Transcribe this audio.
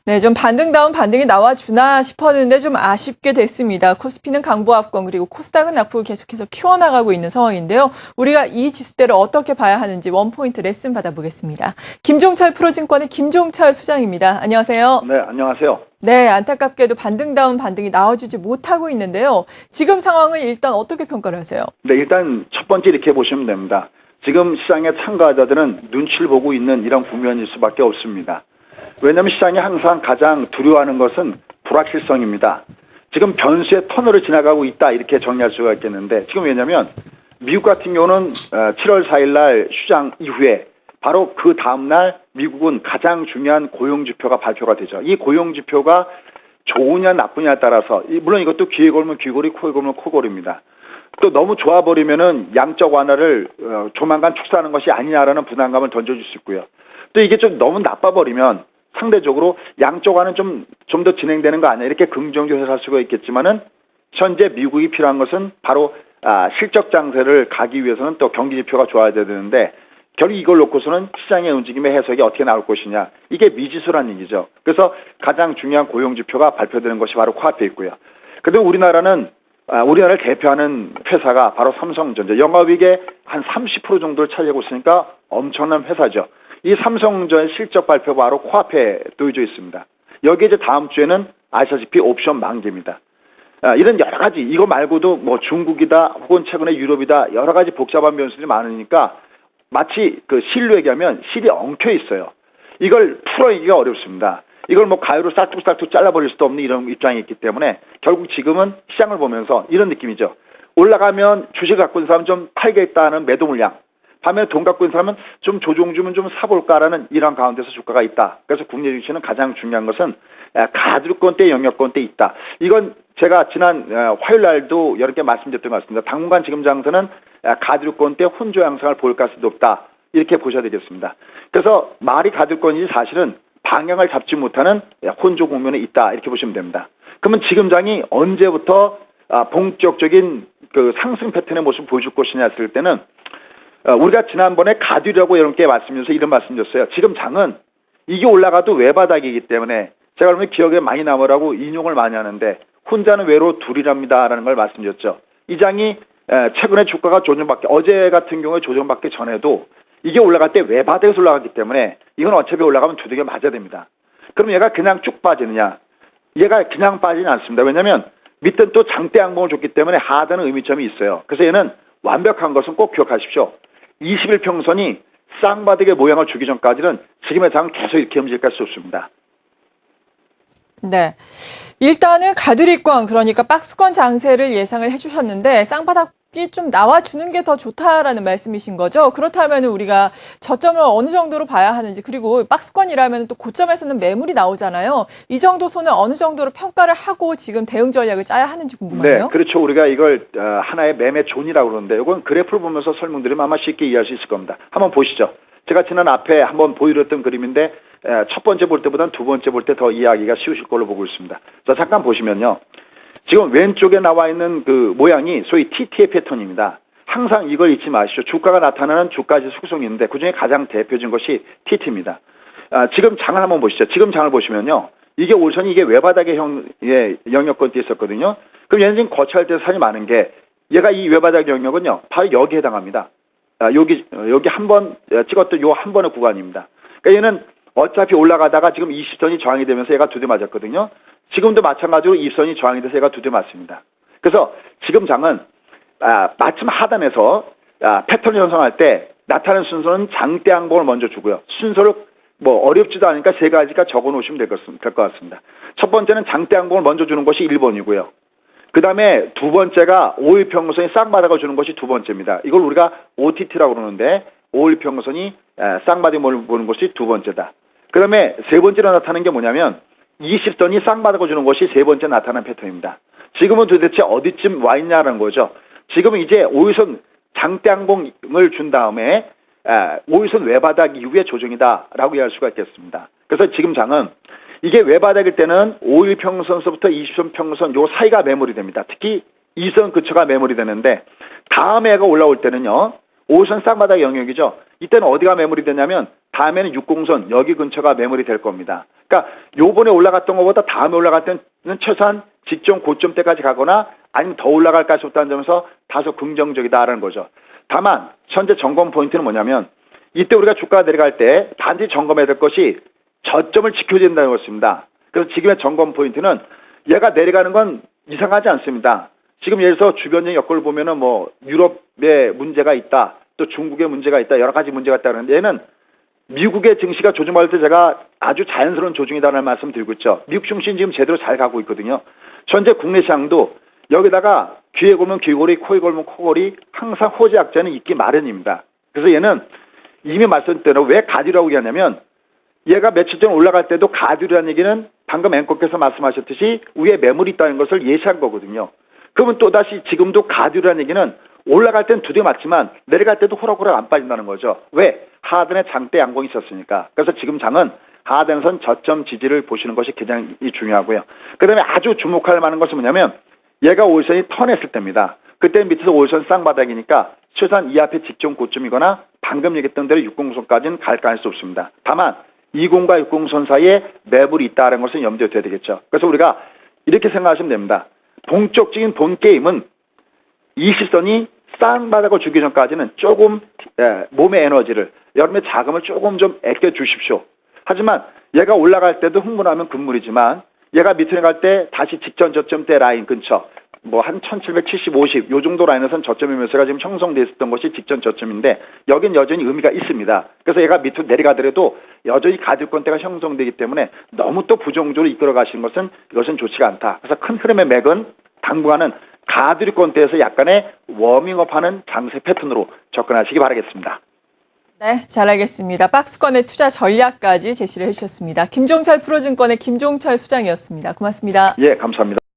네, 좀 반등다운 반등이 나와주나 싶었는데 좀 아쉽게 됐습니다. 코스피는 강보합권 그리고 코스닥은 낙폭을 계속해서 키워나가고 있는 상황인데요. 우리가 이 지수대를 어떻게 봐야 하는지 원포인트 레슨 받아보겠습니다. 김종철 프로증권의 김종철 소장입니다. 안녕하세요. 네, 안녕하세요. 네, 안타깝게도 반등다운 반등이 나와주지 못하고 있는데요. 지금 상황을 일단 어떻게 평가를 하세요? 네, 일단 첫 번째 이렇게 보시면 됩니다. 지금 시장의 참가자들은 눈치를 보고 있는 이런 국면일 수밖에 없습니다. 왜냐하면 시장이 항상 가장 두려워하는 것은 불확실성입니다. 지금 변수의 터널을 지나가고 있다 이렇게 정리할 수가 있겠는데 지금 왜냐하면 미국 같은 경우는 7월 4일 날 휴장 이후에 바로 그 다음날 미국은 가장 중요한 고용지표가 발표가 되죠. 이 고용지표가 좋으냐 나쁘냐에 따라서 물론 이것도 귀에 걸면 귀걸이, 코에 걸면 코걸이입니다. 또 너무 좋아버리면은 양적 완화를 조만간 축소하는 것이 아니냐라는 부담감을 던져줄 수 있고요. 또 이게 좀 너무 나빠버리면 상대적으로 양적 완화는 좀 더 진행되는 거 아니야 이렇게 긍정적으로 해석할 수가 있겠지만은 현재 미국이 필요한 것은 바로 실적 장세를 가기 위해서는 또 경기 지표가 좋아야 되는데 결국 이걸 놓고서는 시장의 움직임의 해석이 어떻게 나올 것이냐 이게 미지수라는 얘기죠. 그래서 가장 중요한 고용 지표가 발표되는 것이 바로 코앞에 있고요. 그런데 우리나라를 대표하는 회사가 바로 삼성전자, 영업이익의 한 30% 정도를 차지하고 있으니까 엄청난 회사죠. 이 삼성전자 실적 발표가 바로 코앞에 놓여져 있습니다. 여기에 이제 다음 주에는 아시다시피 옵션 만기입니다. 이런 여러 가지 이거 말고도 뭐 중국이다 혹은 최근에 유럽이다 여러 가지 복잡한 변수들이 많으니까 마치 그 실로 얘기하면 실이 엉켜 있어요. 이걸 풀어내기가 어렵습니다. 이걸 뭐 가위로 싹둑싹둑 잘라버릴 수도 없는 이런 입장이 있기 때문에 결국 지금은 시장을 보면서 이런 느낌이죠. 올라가면 주식 갖고 있는 사람은 좀 팔겠다는 매도 물량. 반면에 돈 갖고 있는 사람은 좀 조정 주면 좀 사볼까라는 이런 가운데서 주가가 있다. 그래서 국내 주식은 가장 중요한 것은 가주권대 영역권대 있다. 이건 제가 지난 화요일 날도 여러 개 말씀드렸던 것 같습니다. 당분간 지금 장세는 가주권대 혼조 양상을 볼 가능성이 높다. 이렇게 보셔야 되겠습니다. 그래서 말이 가주권이지 사실은 방향을 잡지 못하는 혼조 국면에 있다. 이렇게 보시면 됩니다. 그러면 지금 장이 언제부터 본격적인 그 상승 패턴의 모습을 보여줄 것이냐 했을 때는 우리가 지난번에 가두리라고 여러분께 말씀드려서 이런 말씀드렸어요. 지금 장은 이게 올라가도 외바닥이기 때문에 제가 그러면 기억에 많이 남으라고 인용을 많이 하는데 혼자는 외로 둘이랍니다라는 걸 말씀드렸죠. 이 장이 최근에 주가가 조정받기 어제 같은 경우에 조정받기 전에도 이게 올라갈 때 외바닥에서 올라가기 때문에 이건 어차피 올라가면 두들겨 맞아야 됩니다. 그럼 얘가 그냥 쭉 빠지느냐? 얘가 그냥 빠지는 않습니다. 왜냐하면 밑은 또 장대 양봉을 줬기 때문에 하단은 의미점이 있어요. 그래서 얘는 완벽한 것은 꼭 기억하십시오. 21평선이 쌍바닥의 모양을 주기 전까지는 지금의 장은 계속 이렇게 움직일 수 없습니다. 네. 일단은 가두리권, 그러니까 박스권 장세를 예상을 해주셨는데 쌍바닥이 좀 나와주는 게 더 좋다라는 말씀이신 거죠? 그렇다면 우리가 저점을 어느 정도로 봐야 하는지, 그리고 박스권이라면 또 고점에서는 매물이 나오잖아요. 이 정도 선은 어느 정도로 평가를 하고 지금 대응 전략을 짜야 하는지 궁금하네요. 네, 그렇죠. 우리가 이걸 하나의 매매 존이라고 그러는데 이건 그래프를 보면서 설명드리면 아마 쉽게 이해할 수 있을 겁니다. 한번 보시죠. 제가 지난 앞에 한번 보여드렸던 그림인데 첫 번째 볼 때보다는 두 번째 볼 때 더 이해하기가 쉬우실 걸로 보고 있습니다. 자, 잠깐 보시면요. 지금 왼쪽에 나와 있는 그 모양이 소위 TT의 패턴입니다. 항상 이걸 잊지 마시죠. 주가가 나타나는 주가지 속성인데 그중에 가장 대표적인 것이 TT입니다. 지금 장을 한번 보시죠. 지금 장을 보시면요. 이게 올선이 이게 외바닥의 영역권대에 있었거든요. 그럼 얘는 지금 거쳐할 산이 많은 게 얘가 이 외바닥 영역은요. 바로 여기에 해당합니다. 여기 한번 찍었던 요 한 번의 구간입니다. 그러니까 얘는 어차피 올라가다가 지금 20선이 저항이 되면서 얘가 두대 맞았거든요. 지금도 마찬가지로 20선이 저항이 돼서 얘가 두대 맞습니다. 그래서 지금 장은 마침 하단에서 패턴을 형성할 때 나타나는 순서는 장대 양봉을 먼저 주고요. 순서를 뭐 어렵지도 않으니까 세 가지가 적어 놓으시면 될 것 같습니다. 첫 번째는 장대 양봉을 먼저 주는 것이 1번이고요. 그 다음에 두 번째가 5일 평균선이 쌍바닥을 주는 것이 두 번째입니다. 이걸 우리가 OTT라고 그러는데 5일 평균선이 쌍바닥을 보는 것이 두 번째다. 그 다음에 세 번째로 나타나는 게 뭐냐면 20선이 쌍바닥을 주는 것이 세 번째 나타나는 패턴입니다. 지금은 도대체 어디쯤 와 있냐는 거죠. 지금은 이제 5일선 장대 양봉을 준 다음에 5일선 외바닥 이후의 조정이다라고 이해할 수가 있겠습니다. 그래서 지금 장은 이게 외바닥일 때는 5일 평선서부터 20선 평선 요 사이가 매물이 됩니다. 특히 2선 근처가 매물이 되는데 다음 해가 올라올 때는요. 5선 쌍바닥 영역이죠. 이때는 어디가 매물이 되냐면 다음에는 60선 여기 근처가 매물이 될 겁니다. 그러니까 요번에 올라갔던 것보다 다음에 올라갈 때는 최소한 직전 고점 때까지 가거나 아니면 더 올라갈 가능성이 있다는 점에서 다소 긍정적이다라는 거죠. 다만 현재 점검 포인트는 뭐냐면 이때 우리가 주가가 내려갈 때 반드시 점검해야 될 것이 저점을 지켜야 된다는 것입니다. 그래서 지금의 점검 포인트는 얘가 내려가는 건 이상하지 않습니다. 지금 예를 들어서 주변의 여건을 보면은 뭐 유럽에 문제가 있다, 또 중국에 문제가 있다, 여러 가지 문제가 있다 그러는데 얘는 미국의 증시가 조정할 때 제가 아주 자연스러운 조정이다라는 말씀 드리고 있죠. 미국 증시는 지금 제대로 잘 가고 있거든요. 현재 국내 시장도 여기다가 귀에 걸면 귀걸이, 코에 걸면 코걸이 항상 호재 약자는 있기 마련입니다. 그래서 얘는 이미 말씀드린 대로 왜 가디라고 얘기하냐면 얘가 며칠 전 올라갈 때도 가디라는 얘기는 방금 앵커께서 말씀하셨듯이 위에 매물이 있다는 것을 예시한 거거든요. 그러면 또다시 지금도 가디라는 얘기는 올라갈 땐 두대 맞지만 내려갈 때도 호락호락 안 빠진다는 거죠. 왜? 하단에 장대 양봉이 있었으니까. 그래서 지금 장은 하단선 저점 지지를 보시는 것이 굉장히 중요하고요. 그 다음에 아주 주목할 만한 것은 뭐냐면 얘가 5일선이 턴했을 때입니다. 그때 밑에서 5일선 쌍바닥이니까 최소한 이 앞에 직전 고점이거나 방금 얘기했던 대로 60선까지는 갈 가능성이 없습니다. 다만 20과 60선 사이에 매물이 있다는 것은 염두에 둬야 되겠죠. 그래서 우리가 이렇게 생각하시면 됩니다. 본격적인 본 게임은 20선이 쌍바닥을 주기 전까지는 조금 몸의 에너지를, 여러분의 자금을 조금 좀 아껴 주십시오. 하지만 얘가 올라갈 때도 흥분하면 금물이지만 얘가 밑으로 갈 때 다시 직전 저점대 라인 근처 뭐 한 1770, 50 요 정도 라인에서는 저점의 매수가 지금 형성되어 있었던 것이 직전 저점인데 여긴 여전히 의미가 있습니다. 그래서 얘가 밑으로 내려가더라도 여전히 가딜권대가 형성되기 때문에 너무 또 부정적으로 이끌어 가시는 것은 이것은 좋지가 않다. 그래서 큰 흐름의 맥은 당분간은 가드리권대에서 약간의 워밍업하는 장세 패턴으로 접근하시기 바라겠습니다. 네, 잘 알겠습니다. 박스권의 투자 전략까지 제시를 해주셨습니다. 김종철 프로증권의 김종철 소장이었습니다. 고맙습니다. 예, 감사합니다.